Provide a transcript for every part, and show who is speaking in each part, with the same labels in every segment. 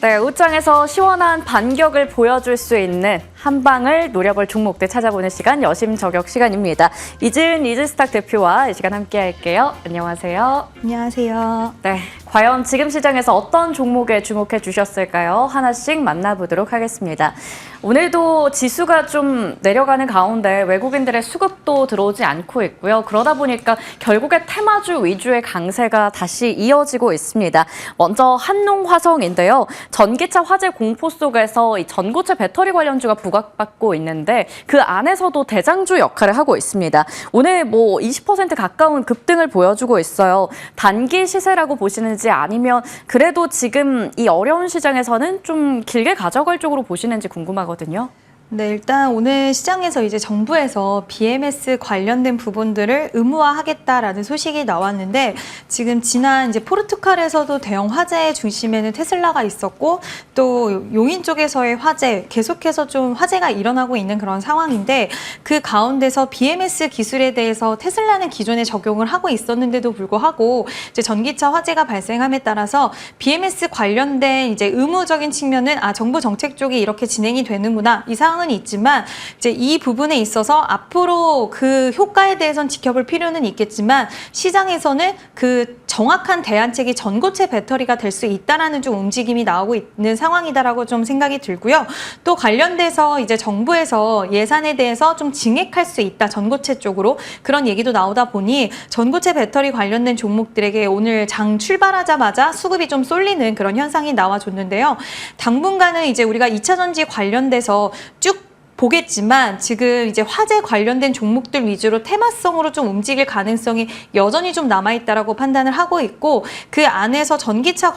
Speaker 1: 네, 옷장에서 시원한 반격을 보여줄 수 있는 한 방을 노려볼 종목들 찾아보는 시간, 여심저격 시간입니다. 이지은 이지스탁 대표와 이 시간 함께 할게요. 안녕하세요.
Speaker 2: 안녕하세요.
Speaker 1: 네, 과연 지금 시장에서 어떤 종목에 주목해 주셨을까요? 하나씩 만나보도록 하겠습니다. 오늘도 지수가 좀 내려가는 가운데 외국인들의 수급도 들어오지 않고 있고요. 그러다 보니까 결국에 테마주 위주의 강세가 다시 이어지고 있습니다. 먼저 한농화성인데요. 전기차 화재 공포 속에서 이 전고체 배터리 관련주가 부각받고 있는데 그 안에서도 대장주 역할을 하고 있습니다. 오늘 20% 가까운 급등을 보여주고 있어요. 단기 시세라고 보시는지 아니면 그래도 지금 이 어려운 시장에서는 좀 길게 가져갈 쪽으로 보시는지 궁금하거든요.
Speaker 2: 네, 일단 오늘 시장에서 이제 정부에서 BMS 관련된 부분들을 의무화하겠다라는 소식이 나왔는데 지금 지난 이제 포르투갈에서도 대형 화재 중심에는 테슬라가 있었고 또 용인 쪽에서의 화재 계속해서 좀 화재가 일어나고 있는 그런 상황인데 그 가운데서 BMS 기술에 대해서 테슬라는 기존에 적용을 하고 있었는데도 불구하고 이제 전기차 화재가 발생함에 따라서 BMS 관련된 이제 의무적인 측면은 정부 정책 쪽이 이렇게 진행이 되는구나 이 상황 은 있지만 이제 이 부분에 있어서 앞으로 그 효과에 대해서는 지켜볼 필요는 있겠지만 시장에서는 그 정확한 대안책이 전고체 배터리가 될 수 있다라는 좀 움직임이 나오고 있는 상황이다라고 좀 생각이 들고요. 또 관련돼서 이제 정부에서 예산에 대해서 좀 증액할 수 있다 전고체 쪽으로 그런 얘기도 나오다 보니 전고체 배터리 관련된 종목들에게 오늘 장 출발하자마자 수급이 좀 쏠리는 그런 현상이 나와줬는데요. 당분간은 이제 우리가 2차 전지 관련돼서 쭉 보겠지만 지금 이제 화재 관련된 종목들 위주로 테마성으로 좀 움직일 가능성이 여전히 좀 남아있다라고 판단을 하고 있고 그 안에서 전고체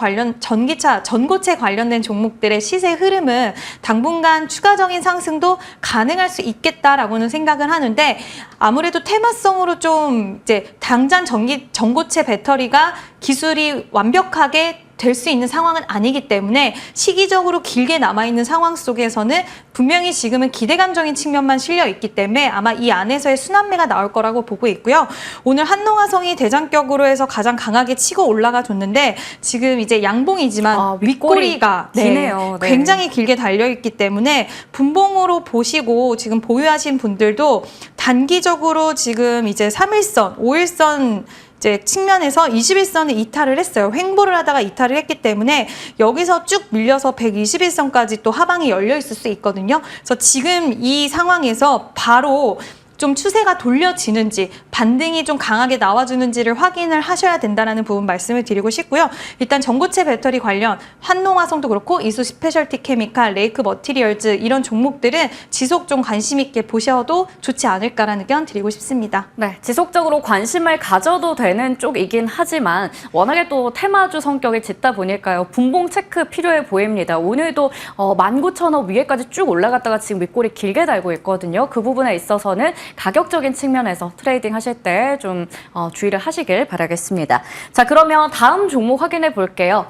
Speaker 2: 관련된 종목들의 시세 흐름은 당분간 추가적인 상승도 가능할 수 있겠다라고는 생각을 하는데 아무래도 테마성으로 좀 이제 당장 전고체 배터리가 기술이 완벽하게 될 수 있는 상황은 아니기 때문에 시기적으로 길게 남아있는 상황 속에서는 분명히 지금은 기대감적인 측면만 실려 있기 때문에 아마 이 안에서의 순환매가 나올 거라고 보고 있고요. 오늘 한농화성이 대장격으로 해서 가장 강하게 치고 올라가 줬는데 지금 이제 양봉이지만 윗꼬리가
Speaker 1: 기네요. 네.
Speaker 2: 굉장히 길게 달려있기 때문에 분봉으로 보시고 지금 보유하신 분들도 단기적으로 지금 이제 3일선, 5일선 이제 측면에서 21선을 이탈을 했어요. 횡보를 하다가 이탈을 했기 때문에 여기서 쭉 밀려서 121선까지 또 하방이 열려 있을 수 있거든요. 그래서 지금 이 상황에서 바로 좀 추세가 돌려지는지 반등이 좀 강하게 나와주는지를 확인을 하셔야 된다는 부분 말씀을 드리고 싶고요. 일단 전고체 배터리 관련 한농화성도 그렇고 이수 스페셜티 케미칼, 레이크 머티리얼즈 이런 종목들은 지속 좀 관심 있게 보셔도 좋지 않을까라는 의견 드리고 싶습니다.
Speaker 1: 네, 지속적으로 관심을 가져도 되는 쪽이긴 하지만 워낙에 또 테마주 성격이 짙다 보니까요. 분봉 체크 필요해 보입니다. 오늘도 19,000원 위에까지 쭉 올라갔다가 지금 윗꼬리 길게 달고 있거든요. 그 부분에 있어서는 가격적인 측면에서 트레이딩 하실 때 좀 주의를 하시길 바라겠습니다. 자, 그러면 다음 종목 확인해 볼게요.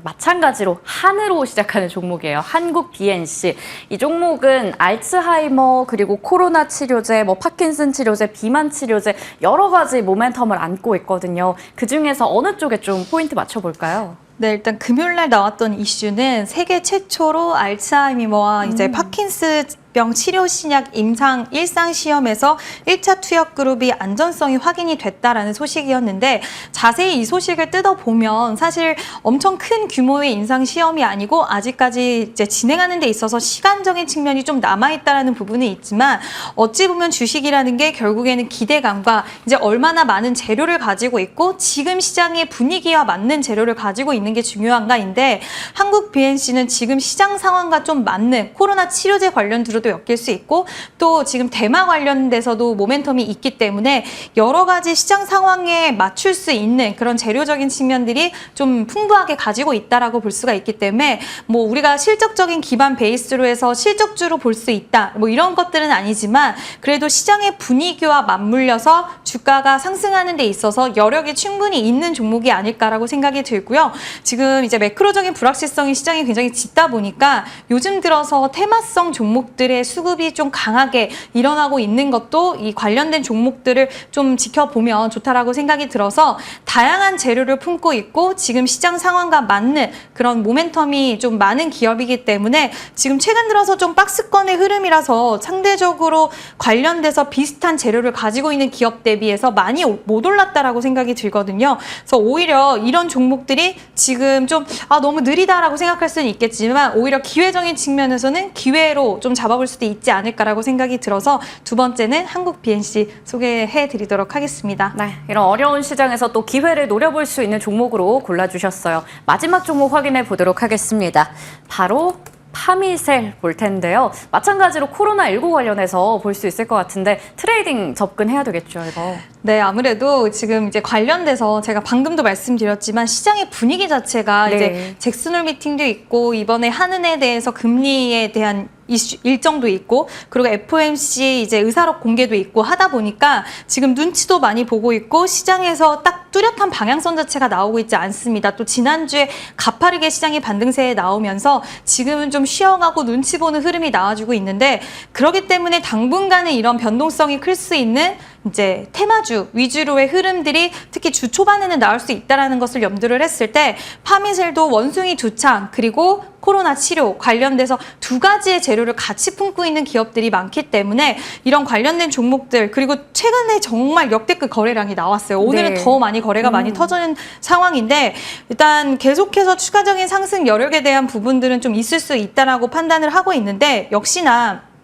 Speaker 1: 마찬가지로 한으로 시작하는 종목이에요. 한국 BNC. 이 종목은 알츠하이머 그리고 코로나 치료제, 파킨슨 치료제, 비만 치료제 여러 가지 모멘텀을 안고 있거든요. 그중에서 어느 쪽에 좀 포인트 맞춰볼까요?
Speaker 2: 네, 일단 금요일날 나왔던 이슈는 세계 최초로 알츠하이머와 이제 파킨슨병 치료 신약 일상 시험에서 1차 투여 그룹이 안전성이 확인이 됐다라는 소식이었는데 자세히 이 소식을 뜯어보면 사실 엄청 큰 규모의 임상 시험이 아니고 아직까지 이제 진행하는 데 있어서 시간적인 측면이 좀 남아있다라는 부분이 있지만 어찌 보면 주식이라는 게 결국에는 기대감과 이제 얼마나 많은 재료를 가지고 있고 지금 시장의 분위기와 맞는 재료를 가지고 있는 게 중요한가인데 한국 BNC는 지금 시장 상황과 좀 맞는 코로나 치료제 관련주로도 엮일 수 있고 또 지금 대마 관련돼서도 모멘텀이 있기 때문에 여러 가지 시장 상황에 맞출 수 있는 그런 재료적인 측면들이 좀 풍부하게 가지고 있다라고 볼 수가 있기 때문에 우리가 실적적인 기반 베이스로 해서 실적주로 볼 수 있다 이런 것들은 아니지만 그래도 시장의 분위기와 맞물려서 주가가 상승하는 데 있어서 여력이 충분히 있는 종목이 아닐까라고 생각이 들고요. 지금 이제 매크로적인 불확실성이 시장에 굉장히 짙다 보니까 요즘 들어서 테마성 종목들에 부분들의 수급이 좀 강하게 일어나고 있는 것도 이 관련된 종목들을 좀 지켜보면 좋다라고 생각이 들어서 다양한 재료를 품고 있고 지금 시장 상황과 맞는 그런 모멘텀이 좀 많은 기업이기 때문에 지금 최근 들어서 좀 박스권의 흐름이라서 상대적으로 관련돼서 비슷한 재료를 가지고 있는 기업 대비해서 많이 못 올랐다라고 생각이 들거든요. 그래서 오히려 이런 종목들이 지금 좀 너무 느리다라고 생각할 수는 있겠지만 오히려 기회적인 측면에서는 기회로 좀 잡아볼 수도 있지 않을까라고 생각이 들어서 두 번째는 한국 BNC 소개해 드리도록 하겠습니다.
Speaker 1: 네, 이런 어려운 시장에서 또 기회를 노려볼 수 있는 종목으로 골라주셨어요. 마지막 종목 확인해 보도록 하겠습니다. 바로 파미셀 볼 텐데요. 마찬가지로 코로나19 관련해서 볼 수 있을 것 같은데 트레이딩 접근해야 되겠죠, 이거.
Speaker 2: 네, 아무래도 지금 이제 관련돼서 제가 방금도 말씀드렸지만 시장의 분위기 자체가
Speaker 1: 네.
Speaker 2: 이제 잭슨홀 미팅도 있고 이번에 한은에 대해서 금리에 대한 이슈 일정도 있고 그리고 FOMC 이제 의사록 공개도 있고 하다 보니까 지금 눈치도 많이 보고 있고 시장에서 딱 뚜렷한 방향성 자체가 나오고 있지 않습니다. 또 지난주에 가파르게 시장이 반등세에 나오면서 지금은 좀 쉬어가고 눈치 보는 흐름이 나와주고 있는데 그렇기 때문에 당분간은 이런 변동성이 클 수 있는 이제 테마주 위주로의 흐름들이 특히 주 초반에는 나올 수 있다는 것을 염두를 했을 때 파미셀도 원숭이 두창 그리고 코로나 치료 관련돼서 두 가지의 재료를 같이 품고 있는 기업들이 많기 때문에 이런 관련된 종목들 그리고 최근에 정말 역대급 거래량이 나왔어요. 오늘은
Speaker 1: 네.
Speaker 2: 더 많이 거래가 많이 터지는 상황인데 일단 계속해서 추가적인 상승 여력에 대한 부분들은 좀 있을 수 있다라고 판단을 하고 있는데 역시나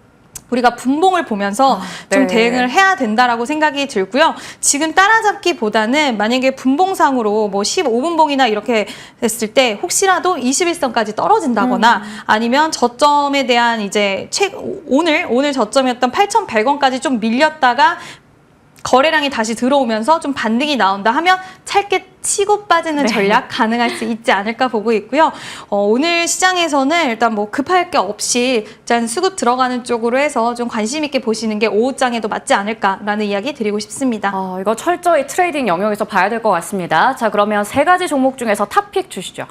Speaker 2: 우리가 분봉을 보면서 좀
Speaker 1: 네.
Speaker 2: 대응을 해야 된다라고 생각이 들고요. 지금 따라잡기보다는 만약에 분봉상으로 뭐 15분봉이나 이렇게 됐을 때 혹시라도 21선까지 떨어진다거나 아니면 저점에 대한 이제 오늘 저점이었던 8,100원까지 좀 밀렸다가 거래량이 다시 들어오면서 좀 반등이 나온다 하면 짧게 치고 빠지는 전략 가능할 수 있지 않을까 보고 있고요. 오늘 시장에서는 일단 뭐 급할 게 없이 일단 수급 들어가는 쪽으로 해서 좀 관심 있게 보시는 게 오후장에도 맞지 않을까라는 이야기 드리고 싶습니다.
Speaker 1: 이거 철저히 트레이딩 영역에서 봐야 될 것 같습니다. 자, 그러면 세 가지 종목 중에서 탑픽 주시죠.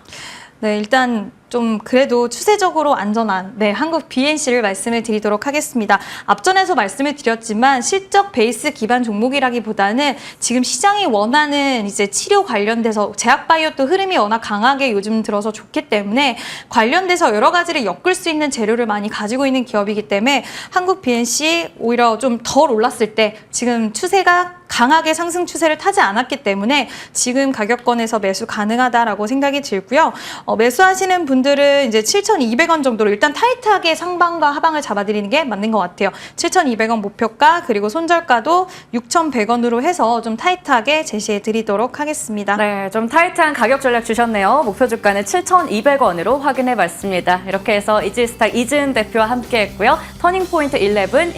Speaker 2: 네, 일단 좀 그래도 추세적으로 안전한 한국 BNC를 말씀을 드리도록 하겠습니다. 앞전에서 말씀을 드렸지만 실적 베이스 기반 종목이라기보다는 지금 시장이 원하는 이제 치료 관련돼서 제약바이오 또 흐름이 워낙 강하게 요즘 들어서 좋기 때문에 관련돼서 여러 가지를 엮을 수 있는 재료를 많이 가지고 있는 기업이기 때문에 한국 BNC 오히려 좀 덜 올랐을 때 지금 추세가 강하게 상승 추세를 타지 않았기 때문에 지금 가격권에서 매수 가능하다라고 생각이 들고요. 매수하시는 분들은 이제 7,200원 정도로 일단 타이트하게 상방과 하방을 잡아드리는 게 맞는 것 같아요. 7,200원 목표가 그리고 손절가도 6,100원으로 해서 좀 타이트하게 제시해 드리도록 하겠습니다.
Speaker 1: 네, 좀 타이트한 가격 전략 주셨네요. 목표 주가는 7,200원으로 확인해 봤습니다. 이렇게 해서 이지스타 이지은 대표와 함께 했고요. 터닝포인트 11